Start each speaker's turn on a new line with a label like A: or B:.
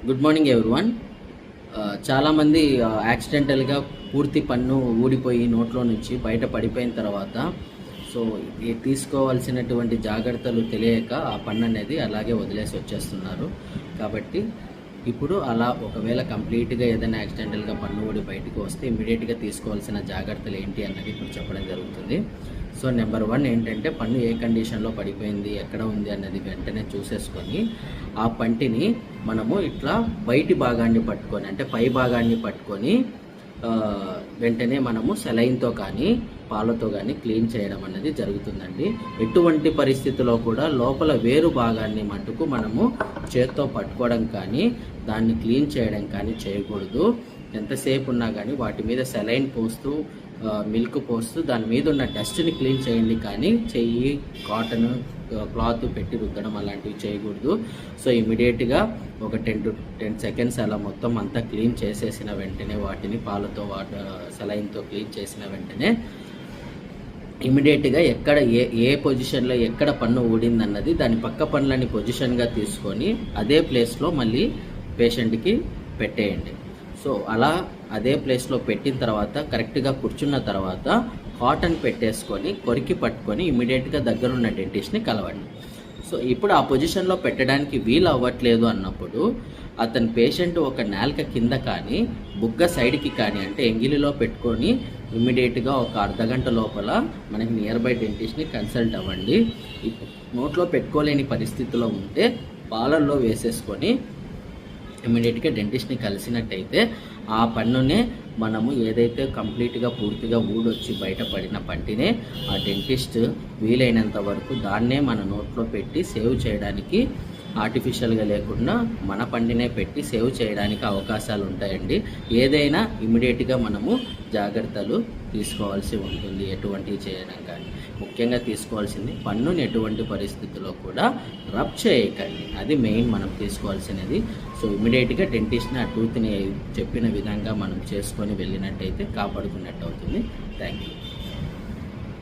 A: Good morning everyone. చాలామంది యాక్సిడెంటల్గా పూర్తి పన్ను ఊడిపోయి నోట్లో నుంచి బయట పడిపోయిన తర్వాత తీసుకోవాల్సినటువంటి జాగ్రత్తలు తెలియక ఆ పన్ను అనేది అలాగే వదిలేసి వచ్చేస్తున్నారు. కాబట్టి ఇప్పుడు అలా ఒకవేళ కంప్లీట్గా ఏదైనా యాక్సిడెంటల్గా పన్ను ఊడి బయటకు వస్తే ఇమీడియట్గా తీసుకోవాల్సిన జాగ్రత్తలు ఏంటి అన్నది ఇప్పుడు చెప్పడం జరుగుతుంది. సో నెంబర్ 1 ఏంటంటే పన్ను ఏ కండిషన్లో పడిపోయింది, ఎక్కడ ఉంది అన్నది వెంటనే చూసేసుకొని ఆ పంటిని మనము ఇట్లా బయటి భాగాన్ని పట్టుకొని, అంటే పై భాగాన్ని పట్టుకొని వెంటనే మనము సెలైన్తో కానీ పాలతో కానీ క్లీన్ చేయడం అనేది జరుగుతుందండి. ఎటువంటి పరిస్థితిలో కూడా లోపల వేరు భాగాన్ని మటుకు మనము చేత్తో పట్టుకోవడం కానీ దాన్ని క్లీన్ చేయడం కానీ చేయకూడదు. ఎంతసేపు ఉన్నా కానీ వాటి మీద సెలైన్ పోస్తూ మిల్క్ పోస్తూ దాని మీద ఉన్న డస్ట్ని క్లీన్ చేయండి, కానీ చెయ్యి కాటన్ క్లాత్ పెట్టి రుద్దడం అలాంటివి చేయకూడదు. సో ఇమీడియట్గా ఒక 10 to 10 seconds అలా మొత్తం అంతా క్లీన్ చేసేసిన వెంటనే వాటిని పాలతో సెలైన్తో క్లీన్ చేసిన వెంటనే ఇమీడియట్గా ఎక్కడ ఏ పొజిషన్లో ఎక్కడ పన్ను ఊడిందన్నది దాని పక్క పన్నులని పొజిషన్గా తీసుకొని అదే ప్లేస్లో మళ్ళీ పేషెంట్కి పెట్టేయండి. సో అలా అదే ప్లేస్లో పెట్టిన తర్వాత కరెక్ట్గా కూర్చున్న తర్వాత కాటన్ పెట్టేసుకొని కొరికి పట్టుకొని ఇమీడియట్గా దగ్గరున్న డెంటిస్ట్ని కలవండి. సో ఇప్పుడు ఆ పొజిషన్లో పెట్టడానికి వీలు అవ్వట్లేదు అన్నప్పుడు అతని పేషెంట్ ఒక నాలుక కింద కానీ బుగ్గ సైడ్కి కానీ, అంటే ఎంగిలిలో పెట్టుకొని ఇమ్మీడియట్గా ఒక అర్ధగంట లోపల మనకి నియర్ బై డెంటిస్ట్ని కన్సల్ట్ అవ్వండి. నోట్లో పెట్టుకోలేని పరిస్థితిలో ఉంటే పాలల్లో వేసేసుకొని ఇమ్మీడియట్గా డెంటిస్ట్ని కలిసినట్టయితే ఆ పన్నునే మనము ఏదైతే కంప్లీట్గా పూర్తిగా ఊడొచ్చి బయటపడిన పంటినే ఆ డెంటిస్ట్ వీలైనంత వరకు దాన్నే మన నోట్లో పెట్టి సేవ్ చేయడానికి, ఆర్టిఫిషియల్గా లేకుండా మన పండినే పెట్టి సేవ్ చేయడానికి అవకాశాలు ఉంటాయండి. ఏదైనా ఇమ్మీడియట్గా మనము జాగ్రత్తలు తీసుకోవాల్సి ఉంటుంది ఎటువంటివి చేయడం కానీ. ముఖ్యంగా తీసుకోవాల్సింది పన్నుని ఎటువంటి పరిస్థితుల్లో కూడా రబ్ చేయకండి, అది మెయిన్ మనం తీసుకోవాల్సినది. సో ఇమ్మీడియట్గా డెంటిస్ట్ని ఆ టూత్ని చెప్పిన విధంగా మనం చేసుకొని వెళ్ళినట్టయితే కాపాడుకున్నట్టు అవుతుంది. Thank you.